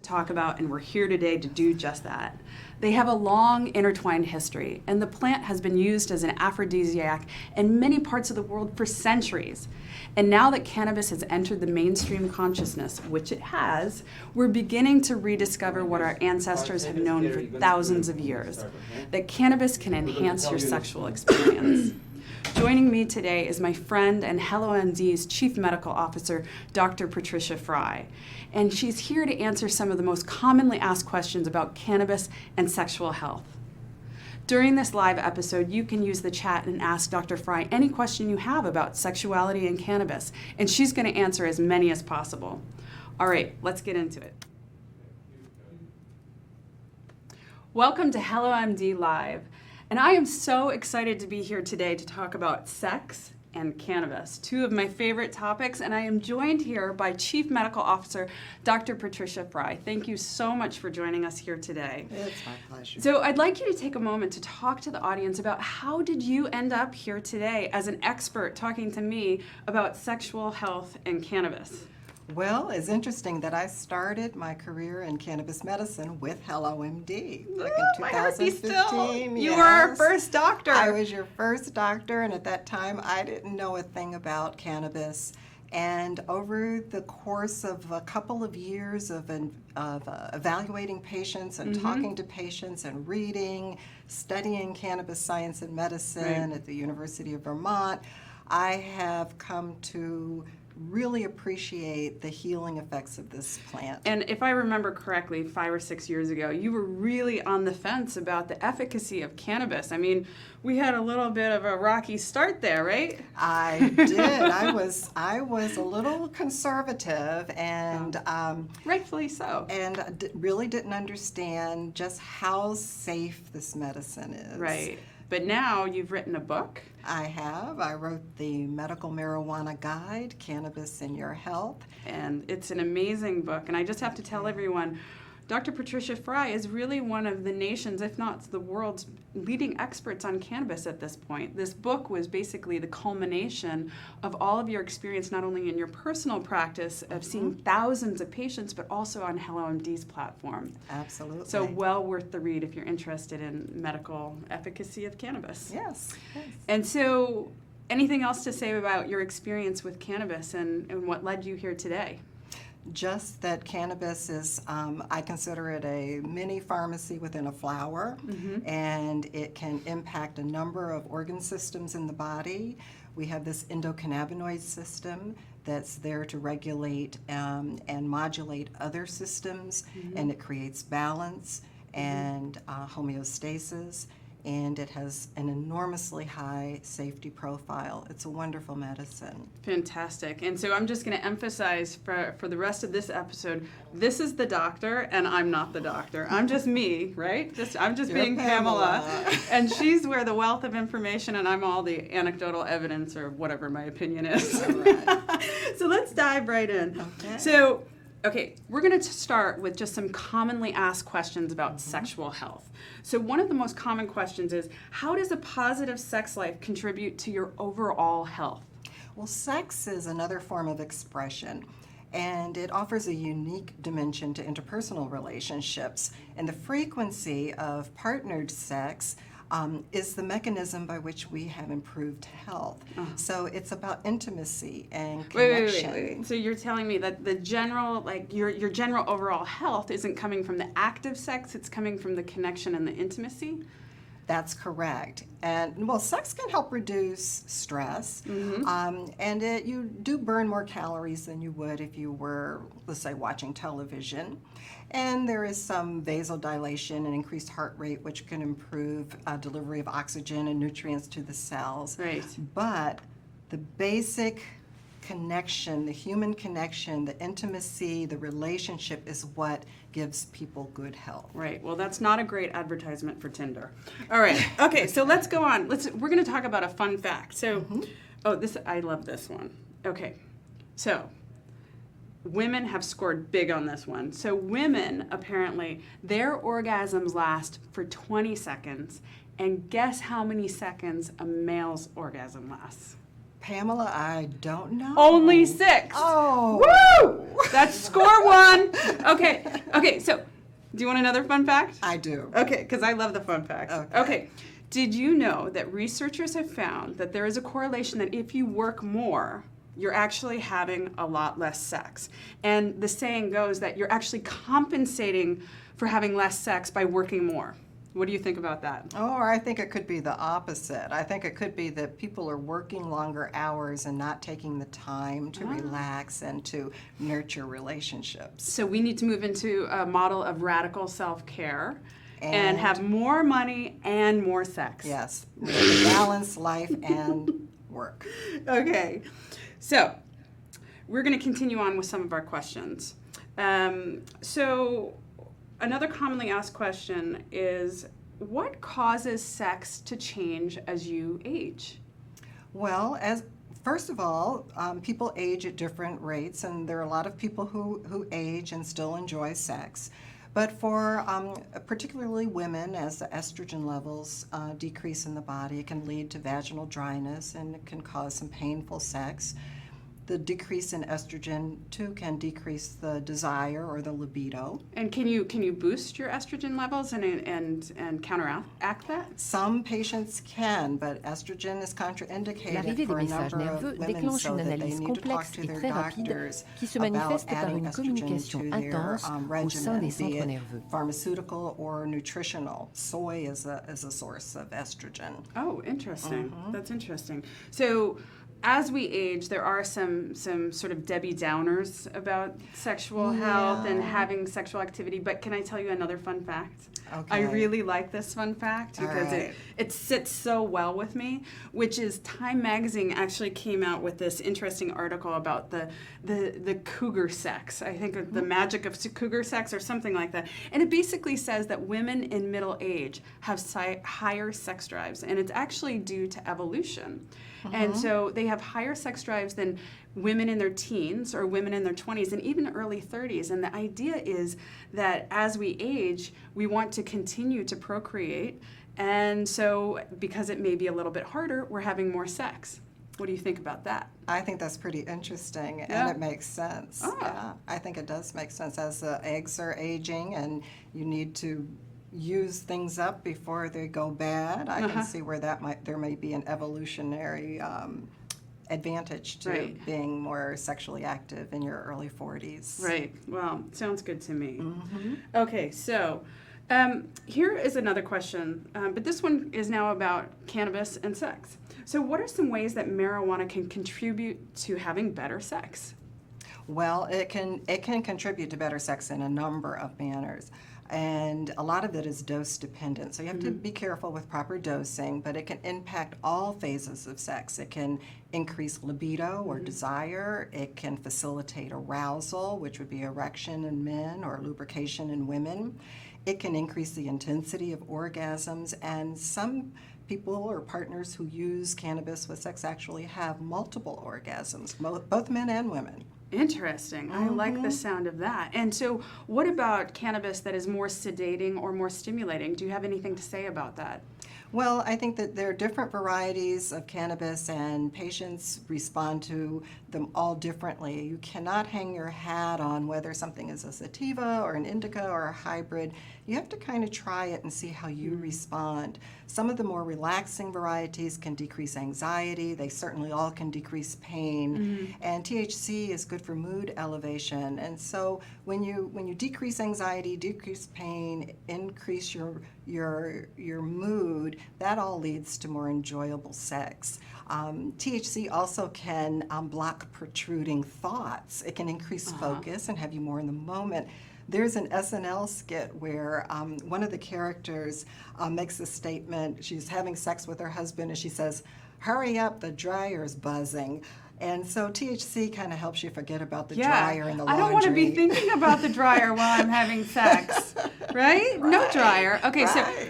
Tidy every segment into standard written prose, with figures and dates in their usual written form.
talk about, and we're here today to do just that. They have a long intertwined history, and the plant has been used as an aphrodisiac in many parts of the world for centuries. And now that cannabis has entered the mainstream consciousness, which it has, we're beginning to rediscover what our ancestors have known for thousands of years, that cannabis can enhance your sexual experience. Joining me today is my friend and HelloMD's Chief Medical Officer, Dr. Patricia Frye. And she's here to answer some of the most commonly asked questions about cannabis and sexual health. During this live episode, you can use the chat and ask Dr. Frye any question you have about sexuality and cannabis, and she's going to answer as many as possible. All right, let's get into it. Welcome to HelloMD Live. And I am so excited to be here today to talk about sex and cannabis, two of my favorite topics, and I am joined here by Chief Medical Officer Dr. Patricia Frye. Thank you so much for joining us here today. It's my pleasure. So I'd like you to take a moment to talk to the audience about how did you end up here today as an expert talking to me about sexual health and cannabis? Well, it's interesting that I started my career in cannabis medicine with HelloMD back in 2015. You were our first doctor. I was your first doctor, and at that time I didn't know a thing about cannabis. And over the course of a couple of years of evaluating patients and talking to patients and reading, studying cannabis science and medicine at the University of Vermont, I have come to really appreciate the healing effects of this plant. And if I remember correctly, 5 or 6 years ago, you were really on the fence about the efficacy of cannabis. I mean, we had a little bit of a rocky start there, right? I did. I was a little conservative, and rightfully so. And really didn't understand just how safe this medicine is. Right. But now you've written a book. I have. I wrote the Medical Marijuana Guide, Cannabis in Your Health. And it's an amazing book. And I just have to tell everyone, Dr. Patricia Frye is really one of the nation's, if not the world's, leading experts on cannabis at this point. This book was basically the culmination of all of your experience, not only in your personal practice of seeing thousands of patients, but also on HelloMD's platform. Absolutely. So well worth the read if you're interested in medical efficacy of cannabis. Yes. And so anything else to say about your experience with cannabis and what led you here today? Just that cannabis is, I consider it a mini pharmacy within a flower, and it can impact a number of organ systems in the body. We have this endocannabinoid system that's there to regulate and modulate other systems, and it creates balance and homeostasis. And it has an enormously high safety profile. It's a wonderful medicine. Fantastic. And so I'm just going to emphasize for the rest of this episode, this is the doctor, and I'm not the doctor. I'm just me, right? I'm just being Pamela. And she's where the wealth of information, and I'm all the anecdotal evidence or whatever my opinion is. All right. So let's dive right in. Okay. Okay, we're going to start with just some commonly asked questions about sexual health. So one of the most common questions is, how does a positive sex life contribute to your overall health? Well, sex is another form of expression, and it offers a unique dimension to interpersonal relationships. And the frequency of partnered sex is the mechanism by which we have improved health. So it's about intimacy and connection. Wait. So you're telling me that the general, like your general overall health isn't coming from the act of sex, it's coming from the connection and the intimacy? That's correct. And well, sex can help reduce stress, and you do burn more calories than you would if you were, let's say, watching television. And there is some vasodilation and increased heart rate, which can improve delivery of oxygen and nutrients to the cells. Right. But the basic connection, the human connection, the intimacy, the relationship is what gives people good health. Right. Well, that's not a great advertisement for Tinder. All right. Okay, so let's go on. We're going to talk about a fun fact. So, I love this one. Okay. So, women have scored big on this one. So, women, apparently, their orgasms last for 20 seconds. And guess how many seconds a male's orgasm lasts? Pamela, I don't know. Only 6. Oh. Woo! That's score 1. Okay, so do you want another fun fact? I do. Okay, because I love the fun facts. Okay. Did you know that researchers have found that there is a correlation that if you work more, you're actually having a lot less sex? And the saying goes that you're actually compensating for having less sex by working more. What do you think about that? Oh, I think it could be the opposite. I think it could be that people are working longer hours and not taking the time to relax and to nurture relationships. So we need to move into a model of radical self-care and have more money and more sex. Yes, balance life and work. Okay, so we're going to continue on with some of our questions. So another commonly asked question is, what causes sex to change as you age? Well, first of all, people age at different rates, and there are a lot of people who age and still enjoy sex. But for particularly women, as the estrogen levels decrease in the body, it can lead to vaginal dryness and it can cause some painful sex. The decrease in estrogen, too, can decrease the desire or the libido. And can you boost your estrogen levels and counteract that? Some patients can, but estrogen is contraindicated for a number of women, so that they need to talk to their doctors about adding estrogen to their regimen, be it pharmaceutical or nutritional. Soy is a source of estrogen. Oh, interesting. That's interesting. So as we age, there are some sort of Debbie Downers about sexual health and having sexual activity. But can I tell you another fun fact? Okay. I really like this fun fact because it sits so well with me, which is Time Magazine actually came out with this interesting article about the cougar sex. I think the magic of cougar sex or something like that. And it basically says that women in middle age have higher sex drives, and it's actually due to evolution. And so they have higher sex drives than women in their teens or women in their 20s and even early 30s. And the idea is that as we age, we want to continue to procreate. And so because it may be a little bit harder, we're having more sex. What do you think about that? I think that's pretty interesting, and it makes sense. Yeah, I think it does make sense as the eggs are aging and you need to use things up before they go bad. I can see where there may be an evolutionary advantage to being more sexually active in your early 40s. Right. Well, sounds good to me. Okay, so here is another question, but this one is now about cannabis and sex. So what are some ways that marijuana can contribute to having better sex? Well, it can contribute to better sex in a number of manners. And a lot of it is dose dependent. So you have to be careful with proper dosing, but it can impact all phases of sex. It can increase libido or desire. It can facilitate arousal, which would be erection in men or lubrication in women. It can increase the intensity of orgasms, and some people or partners who use cannabis with sex actually have multiple orgasms, both men and women. Interesting. I like the sound of that. And so what about cannabis that is more sedating or more stimulating? Do you have anything to say about that? Well, I think that there are different varieties of cannabis and patients respond to them all differently. You cannot hang your hat on whether something is a sativa or an indica or a hybrid. You have to kind of try it and see how you respond. Some of the more relaxing varieties can decrease anxiety. They certainly all can decrease pain. And THC is good for mood elevation. And so when you decrease anxiety, decrease pain, increase your mood, that all leads to more enjoyable sex. THC also can block protruding thoughts. It can increase focus and have you more in the moment. There's an SNL skit where one of the characters makes a statement. She's having sex with her husband and she says, "Hurry up, the dryer's buzzing." And so THC kind of helps you forget about the dryer and the laundry. I don't want to be thinking about the dryer while I'm having sex, right? No dryer. Okay,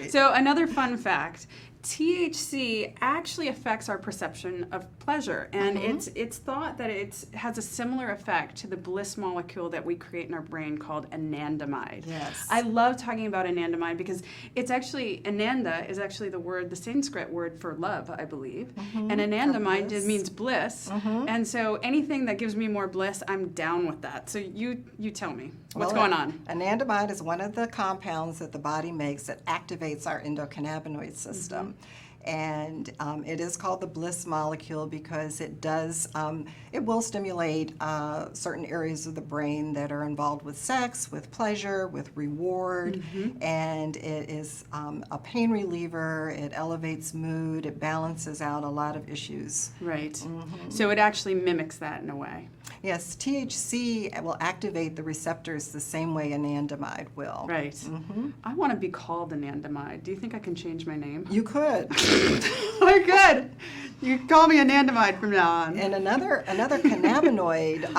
so another fun fact. THC actually affects our perception of pleasure, and it's thought that it has a similar effect to the bliss molecule that we create in our brain called anandamide. Yes. I love talking about anandamide because it's actually, ananda is actually the Sanskrit word for love, I believe, and anandamide means bliss, and so anything that gives me more bliss, I'm down with that. So you tell me, what's going on? Anandamide is one of the compounds that the body makes that activates our endocannabinoid system. And it is called the bliss molecule because it does, it will stimulate certain areas of the brain that are involved with sex, with pleasure, with reward, and it is a pain reliever, it elevates mood, it balances out a lot of issues. Right. So it actually mimics that in a way. Yes, THC will activate the receptors the same way anandamide will. Right. I want to be called anandamide. Do you think I can change my name? You could. Oh, good. You can call me anandamide from now on. And another cannabinoid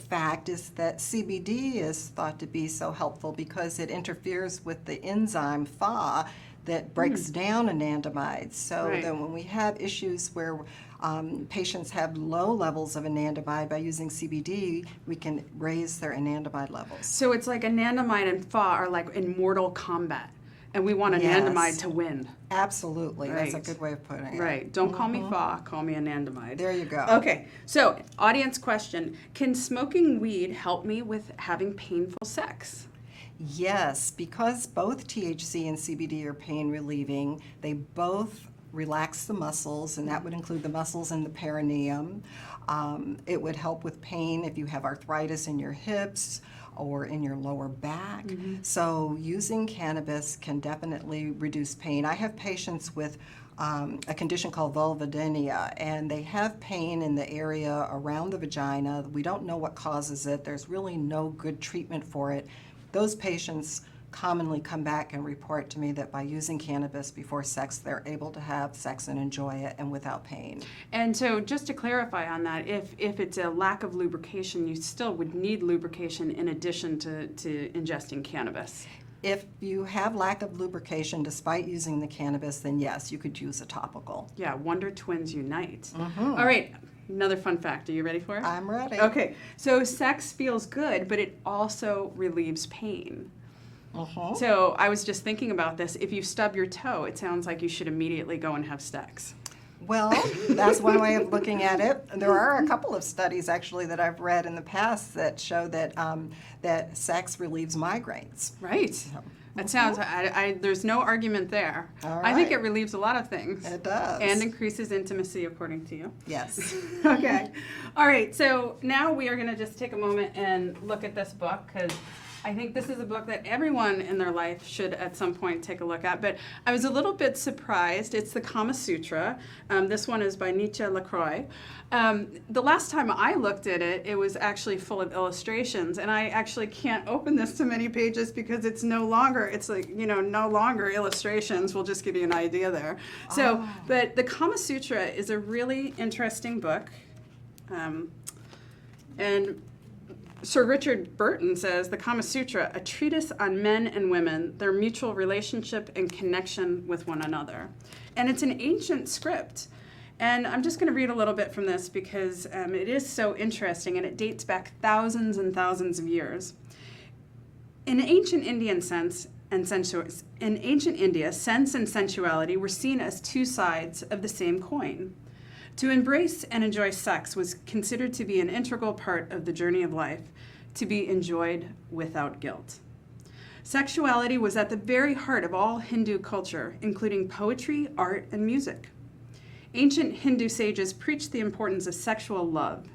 fact is that CBD is thought to be so helpful because it interferes with the enzyme Fa that breaks down anandamides. So then when we have issues where patients have low levels of anandamide, by using CBD, we can raise their anandamide levels. So it's like anandamide and Fa are like in mortal combat, and we want anandamide to win. Absolutely. Right. That's a good way of putting it. Right. Don't call me Fa, call me anandamide. There you go. Okay. So, audience question. Can smoking weed help me with having painful sex? Yes, because both THC and CBD are pain relieving, they both relax the muscles, and that would include the muscles in the perineum. It would help with pain if you have arthritis in your hips or in your lower back. So using cannabis can definitely reduce pain. I have patients with a condition called vulvodynia, and they have pain in the area around the vagina. We don't know what causes it. There's really no good treatment for it. Those patients commonly come back and report to me that by using cannabis before sex, they're able to have sex and enjoy it and without pain. And so just to clarify on that, if it's a lack of lubrication, you still would need lubrication in addition to ingesting cannabis. If you have lack of lubrication despite using the cannabis, then yes, you could use a topical. Yeah, wonder twins unite. All right, another fun fact. Are you ready for it? I'm ready. Okay, so sex feels good, but it also relieves pain. So I was just thinking about this. If you stub your toe, it sounds like you should immediately go and have sex. Well, that's one way of looking at it. There are a couple of studies actually that I've read in the past that show that that sex relieves migraines. Right. That sounds, there's no argument there. All I think right. it relieves a lot of things. It does. And increases intimacy, according to you. Yes. Okay. All right, so now we are going to just take a moment and look at this book, because I think this is a book that everyone in their life should at some point take a look at. But I was a little bit surprised. It's the Kama Sutra. This one is by Nietzsche Lacroix. The last time I looked at it, it was actually full of illustrations. And I actually can't open this to many pages because it's no longer illustrations. We'll just give you an idea there. So, but the Kama Sutra is a really interesting book. And Sir Richard Burton says, the Kama Sutra, a treatise on men and women, their mutual relationship and connection with one another. And it's an ancient script. And I'm just going to read a little bit from this because it is so interesting, and it dates back thousands and thousands of years. In ancient India, sense and sensuality were seen as two sides of the same coin. To embrace and enjoy sex was considered to be an integral part of the journey of life, to be enjoyed without guilt. Sexuality was at the very heart of all Hindu culture, including poetry, art, and music. Ancient Hindu sages preached the importance of sexual love.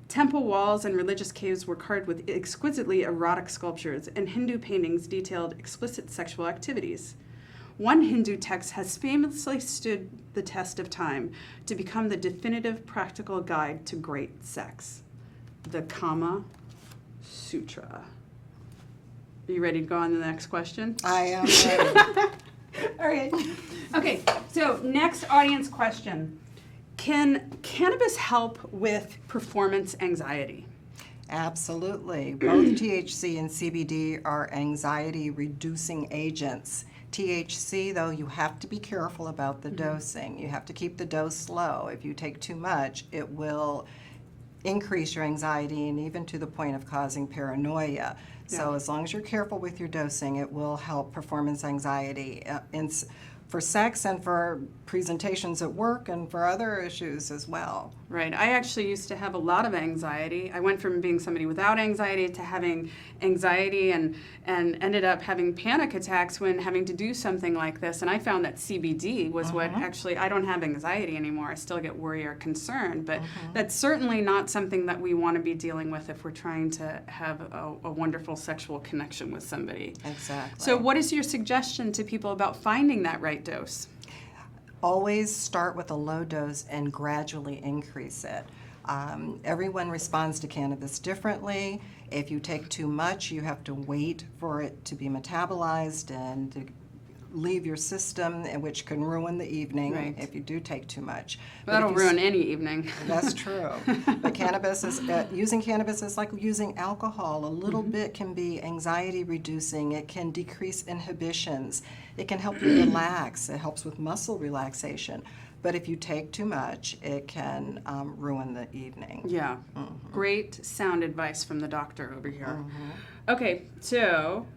Temple walls and religious caves were carved with exquisitely erotic sculptures, and Hindu paintings detailed explicit sexual activities. One Hindu text has famously stood the test of time to become the definitive practical guide to great sex, the Kama Sutra. Are you ready to go on to the next question? I am ready. All right. Okay, so next audience question. Can cannabis help with performance anxiety? Absolutely. Both THC and CBD are anxiety-reducing agents. THC, though, you have to be careful about the dosing. You have to keep the dose low. If you take too much, it will increase your anxiety and even to the point of causing paranoia. So as long as you're careful with your dosing, it will help performance anxiety for sex and for presentations at work and for other issues as well. Right. I actually used to have a lot of anxiety. I went from being somebody without anxiety to having anxiety and ended up having panic attacks when having to do something like this. And I found that CBD was what actually, I don't have anxiety anymore. I still get worry or concern, but that's certainly not something that we want to be dealing with if we're trying to have a wonderful sexual connection with somebody. Exactly. So what is your suggestion to people about finding that right dose? Always start with a low dose and gradually increase it. Everyone responds to cannabis differently. If you take too much, you have to wait for it to be metabolized and to leave your system, which can ruin the evening if you do take too much. That'll ruin any evening. That's true. But cannabis is using cannabis is like using alcohol. A little bit can be anxiety reducing. It can decrease inhibitions. It can help you relax. It helps with muscle relaxation. But if you take too much, it can ruin the evening. Yeah. Great sound advice from the doctor over here. Okay, so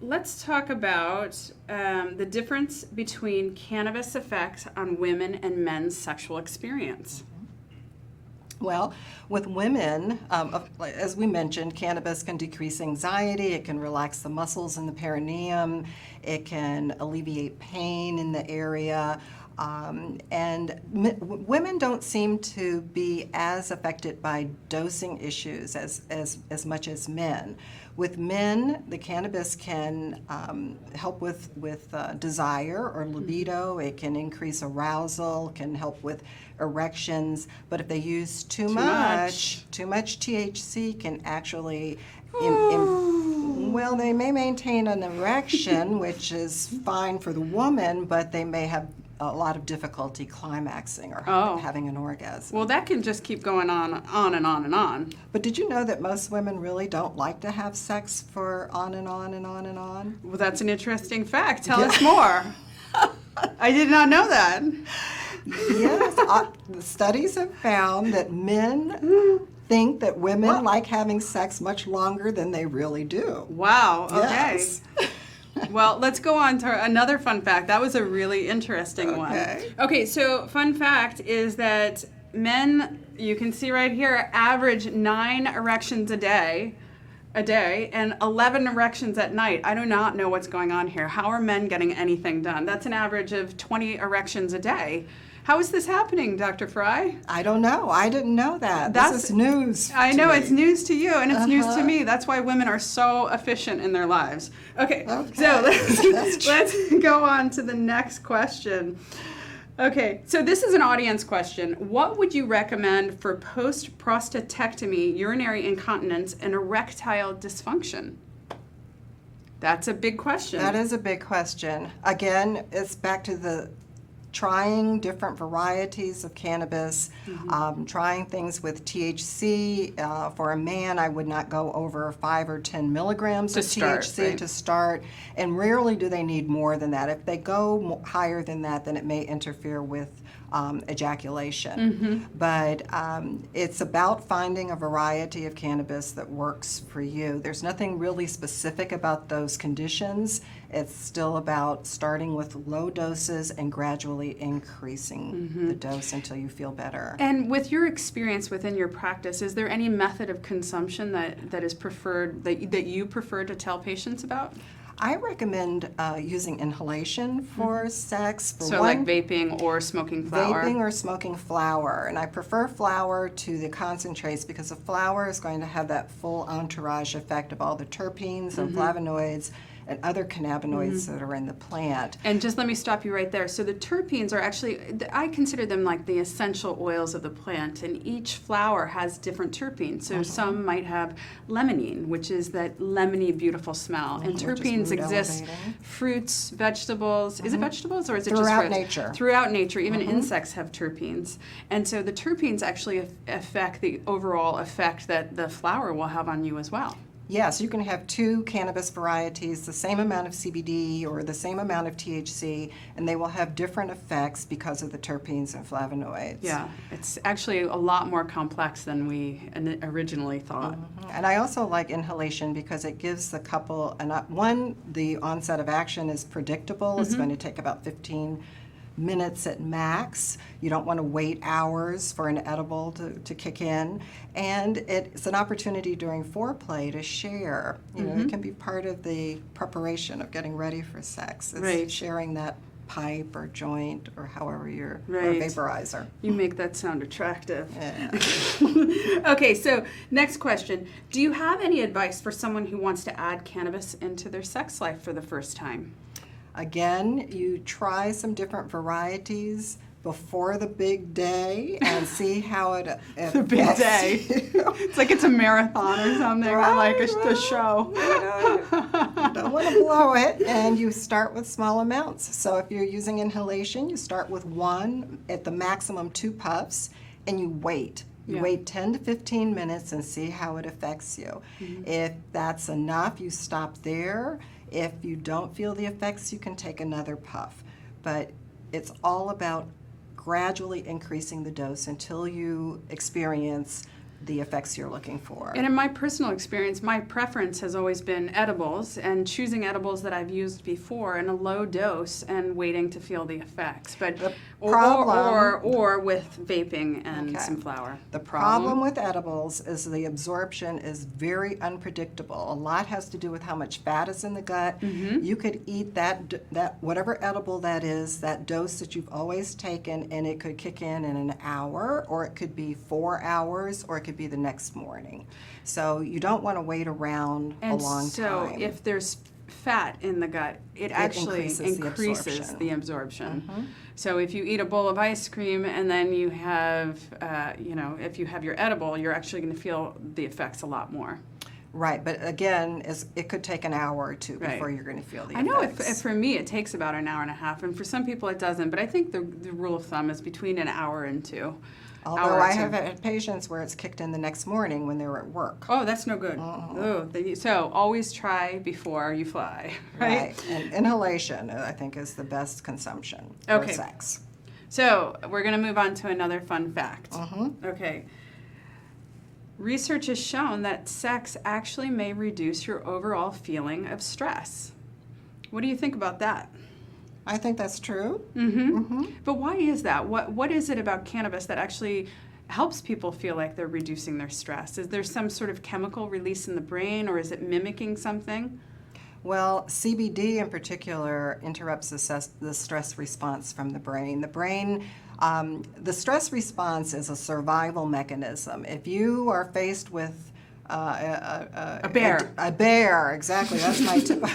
let's talk about the difference between cannabis effects on women and men's sexual experience. Well, with women, as we mentioned, cannabis can decrease anxiety, it can relax the muscles in the perineum, it can alleviate pain in the area, and women don't seem to be as affected by dosing issues as much as men. With men, the cannabis can help with desire or libido. It can increase arousal, can help with erections. But if they use too much THC can actually, well, they may maintain an erection, which is fine for the woman, but they may have a lot of difficulty climaxing or having an orgasm. Well, that can just keep going on and on and on. But did you know that most women really don't like to have sex for on and on and on and on? Well, that's an interesting fact. Tell us more. I did not know that. Yes, the studies have found that men think that women like having sex much longer than they really do. Wow, okay. Yes. Well, let's go on to another fun fact. That was a really interesting one. Okay, so fun fact is that men, you can see right here, average 9 erections a day, and 11 erections at night. I do not know what's going on here. How are men getting anything done? That's an average of 20 erections a day. How is this happening, Dr. Frye? I don't know. I didn't know that. This is news. I know, it's news to you, and it's news to me. That's why women are so efficient in their lives. Okay. So let's go on to the next question. Okay, so this is an audience question. What would you recommend for post-prostatectomy, urinary incontinence, and erectile dysfunction? That's a big question. That is a big question. Again, it's back to the trying different varieties of cannabis, trying things with THC. For a man, I would not go over 5 or 10 milligrams of THC to start, and rarely do they need more than that. If they go higher than that, then it may interfere with ejaculation. But it's about finding a variety of cannabis that works for you. There's nothing really specific about those conditions. It's still about starting with low doses and gradually increasing the dose until you feel better. And with your experience within your practice, is there any method of consumption that is preferred, that you prefer to tell patients about? I recommend using inhalation for sex. So like vaping or smoking flower? Vaping or smoking flower. And I prefer flower to the concentrates because the flower is going to have that full entourage effect of all the terpenes and flavonoids and other cannabinoids that are in the plant. And just let me stop you right there. So the terpenes are actually, I consider them like the essential oils of the plant, and each flower has different terpenes. So some might have limonene, which is that lemony, beautiful smell. And terpenes exist fruits, vegetables. Is it vegetables or is it just fruits? Throughout nature. Throughout nature. Even insects have terpenes. And so the terpenes actually affect the overall effect that the flower will have on you as well. Yes, you can have 2 cannabis varieties, the same amount of CBD or the same amount of THC, and they will have different effects because of the terpenes and flavonoids. Yeah, it's actually a lot more complex than we originally thought. And I also like inhalation because it gives the couple, the onset of action is predictable. It's going to take about 15 minutes at max. You don't want to wait hours for an edible to kick in. And it's an opportunity during foreplay to share. You know, it can be part of the preparation of getting ready for sex. It's sharing that pipe or joint or however or vaporizer. You make that sound attractive. Yeah. Okay, so next question. Do you have any advice for someone who wants to add cannabis into their sex life for the first time? Again, you try some different varieties before the big day and see how it The big day. It's like it's a marathon or something, or like a show. You don't want to blow it, and you start with small amounts. So if you're using inhalation, you start with 1, at the maximum 2 puffs, and you wait. You wait 10 to 15 minutes and see how it affects you. If that's enough, you stop there. If you don't feel the effects, you can take another puff. But it's all about gradually increasing the dose until you experience the effects you're looking for. And in my personal experience, my preference has always been edibles, and choosing edibles that I've used before in a low dose and waiting to feel the effects. But or with vaping and some flour. The problem with edibles is the absorption is very unpredictable. A lot has to do with how much fat is in the gut. You could eat that whatever edible that is, that dose that you've always taken, and it could kick in an hour, or it could be 4 hours, or it could be the next morning. So you don't want to wait around a long time. And so if there's fat in the gut, it actually increases the absorption. So if you eat a bowl of ice cream and then you have, if you have your edible, you're actually going to feel the effects a lot more. Right, but again, it could take an hour or 2 before you're going to feel the effects. I know if for me it takes about an hour and a half, and for some people it doesn't, but I think the rule of thumb is between an hour and 2. Although I have had patients where it's kicked in the next morning when they were at work. Oh, that's no good. So always try before you fly, right? And inhalation, I think, is the best consumption for sex. So we're going to move on to another fun fact. Okay. Research has shown that sex actually may reduce your overall feeling of stress. What do you think about that? I think that's true. But why is that? What is it about cannabis that actually helps people feel like they're reducing their stress? Is there some sort of chemical release in the brain, or is it mimicking something? Well, CBD in particular interrupts the stress response from the brain. The stress response is a survival mechanism. If you are faced with a bear. A bear, exactly. That's my tip.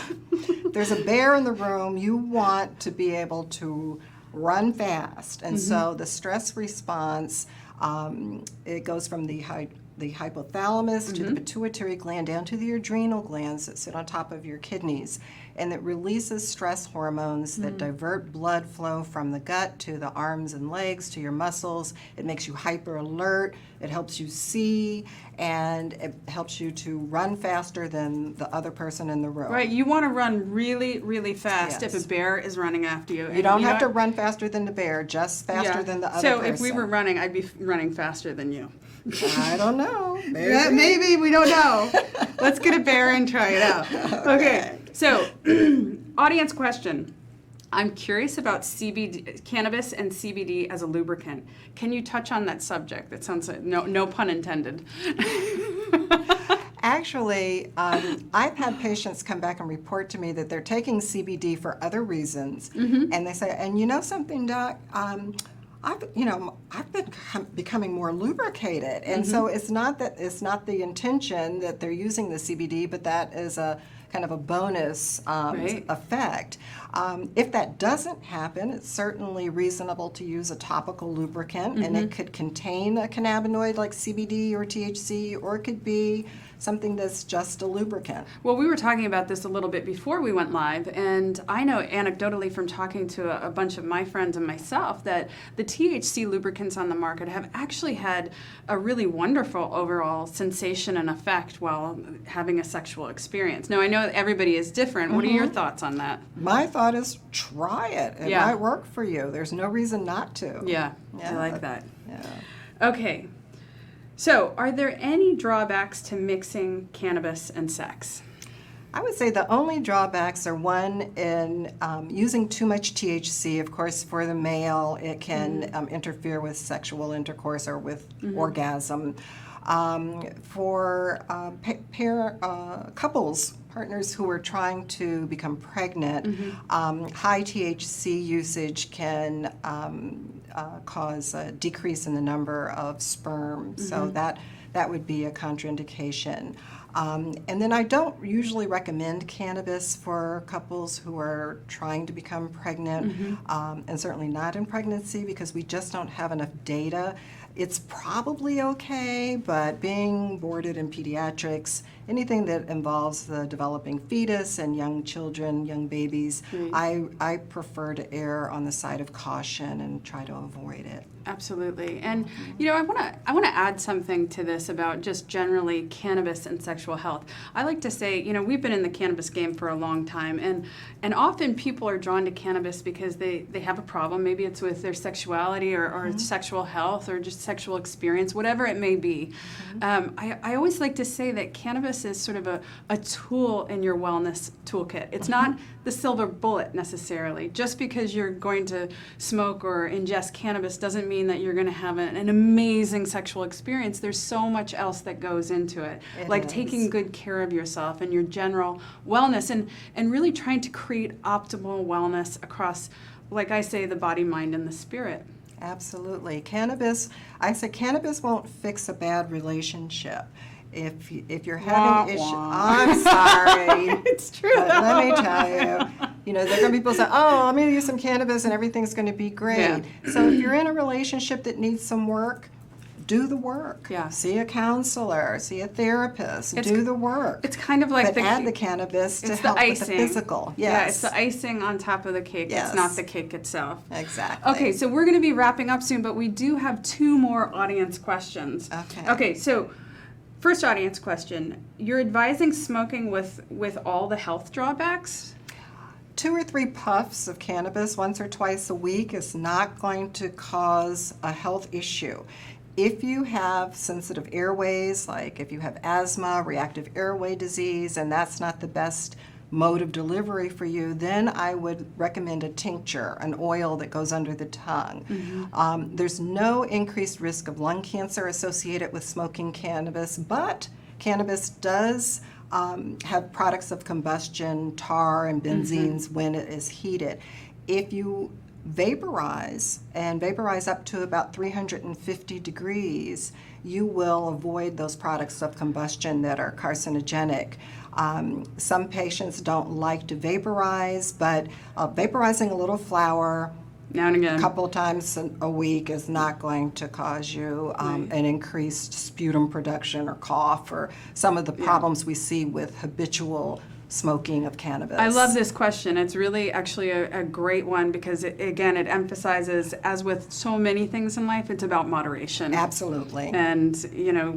There's a bear in the room. You want to be able to run fast, and so the stress response it goes from the hypothalamus to the pituitary gland down to the adrenal glands that sit on top of your kidneys, and it releases stress hormones that divert blood flow from the gut to the arms and legs to your muscles. It makes you hyper alert. It helps you see, and it helps you to run faster than the other person in the room. Right, you want to run really, really fast if a bear is running after you. You don't have to run faster than the bear, just faster than the other person. So if we were running, I'd be running faster than you. I don't know. Maybe, we don't know. Let's get a bear and try it out. Okay, so audience question. I'm curious about cannabis and CBD as a lubricant. Can you touch on that subject? That sounds like no pun intended. Actually, I've had patients come back and report to me that they're taking CBD for other reasons, and they say, and you know something, Doc, I've been becoming more lubricated, and so it's not the intention that they're using the CBD, but that is a kind of a bonus effect. If that doesn't happen, it's certainly reasonable to use a topical lubricant, and it could contain a cannabinoid like CBD or THC, or it could be something that's just a lubricant. Well, we were talking about this a little bit before we went live, and I know anecdotally from talking to a bunch of my friends and myself that the THC lubricants on the market have actually had a really wonderful overall sensation and effect while having a sexual experience. Now, I know everybody is different. What are your thoughts on that? My thought is try it. It Yeah. might work for you. There's no reason not to. Yeah, I Yeah. like that. Yeah. Okay. So, are there any drawbacks to mixing cannabis and sex? I would say the only drawbacks are one in using too much THC. Of course, for the male, it can interfere with sexual intercourse or with orgasm. For couples, partners who are trying to become pregnant, high THC usage can cause a decrease in the number of sperm. So that would be a contraindication. And then I don't usually recommend cannabis for couples who are trying to become pregnant, and certainly not in pregnancy because we just don't have enough data. It's probably okay, but being boarded in pediatrics, anything that involves the developing fetus and young children, young babies, I prefer to err on the side of caution and try to avoid it. Absolutely. And I want to add something to this about just generally cannabis and sexual health. I like to say, we've been in the cannabis game for a long time, and often people are drawn to cannabis because they have a problem. Maybe it's with their sexuality or sexual health or just sexual experience, whatever it may be. I always like to say that cannabis is sort of a tool in your wellness toolkit. It's not the silver bullet necessarily. Just because you're going to smoke or ingest cannabis doesn't mean that you're going to have an amazing sexual experience. There's so much else that goes into it, like taking good care of yourself and your general wellness and really trying to create optimal wellness across, like I say, the body, mind, and the spirit. Absolutely. Cannabis won't fix a bad relationship. If you're having issues, I'm sorry. It's true. But let me tell you, there are going to be people say, "Oh, I'm going to use some cannabis and everything's going to be great." Yeah. So if you're in a relationship that needs some work, do the work. Yeah. See a counselor, see a therapist, do the work. It's kind of like but add the cannabis to it's help the with the icing. physical. Yes. Yeah, it's the icing on top of the cake. Yes. It's not the cake itself. Exactly. Okay, so we're going to be wrapping up soon, but we do have 2 more audience questions. Okay, so first audience question. You're advising smoking with all the health drawbacks? 2 or 3 puffs of cannabis once or twice a week is not going to cause a health issue. If you have sensitive airways, like if you have asthma, reactive airway disease, and that's not the best mode of delivery for you, then I would recommend a tincture, an oil that goes under the tongue. There's no increased risk of lung cancer associated with smoking cannabis, but cannabis does have products of combustion, tar and benzenes when it is heated. If you vaporize up to about 350 degrees, you will avoid those products of combustion that are carcinogenic. Some patients don't like to vaporize, but vaporizing a little flour now and again, a couple of times a week is not going to cause you an increased sputum production or cough or some of the problems we see with habitual smoking of cannabis. I love this question. It's really actually a great one because, it emphasizes, as with so many things in life, it's about moderation. Absolutely. And,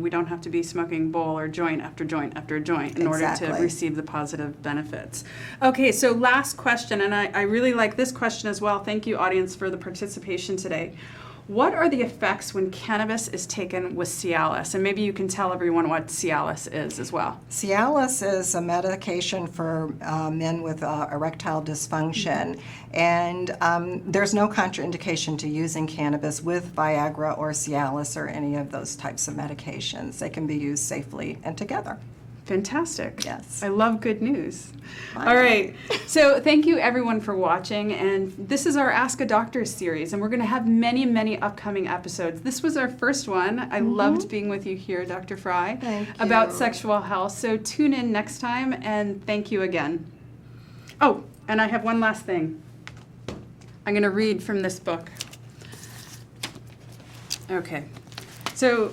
we don't have to be smoking bowl or joint after joint after joint in order to receive the positive benefits. Okay, so last question, and I really like this question as well. Thank you, audience, for the participation today. What are the effects when cannabis is taken with Cialis? And maybe you can tell everyone what Cialis is as well. Cialis is a medication for men with erectile dysfunction, and there's no contraindication to using cannabis with Viagra or Cialis or any of those types of medications. They can be used safely and together. Fantastic. Yes. I love good news. All right. So thank you everyone for watching. And this is our Ask a Doctor series. And we're going to have many, many upcoming episodes. This was our first one. I loved being with you here, Dr. Frye, about sexual health. So tune in next time and thank you again. Oh, and I have one last thing. I'm going to read from this book. Okay. So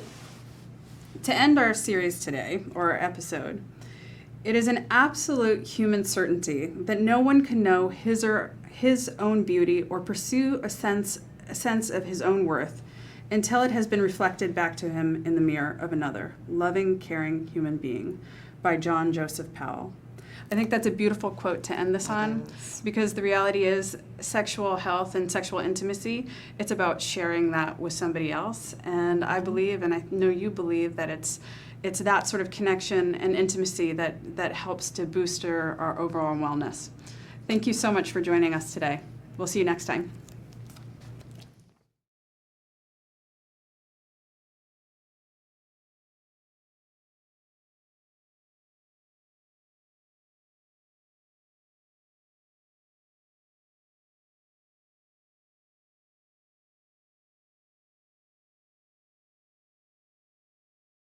to end our series today, or our episode, it is an absolute human certainty that no one can know his own beauty or pursue a sense of his own worth until it has been reflected back to him in the mirror of another loving, caring human being, by John Joseph Powell. I think that's a beautiful quote to end this on, because the reality is sexual health and sexual intimacy, it's about sharing that with somebody else. And I believe, and I know you believe, that it's that sort of connection and intimacy that helps to boost our overall wellness. Thank you so much for joining us today. We'll see you next time.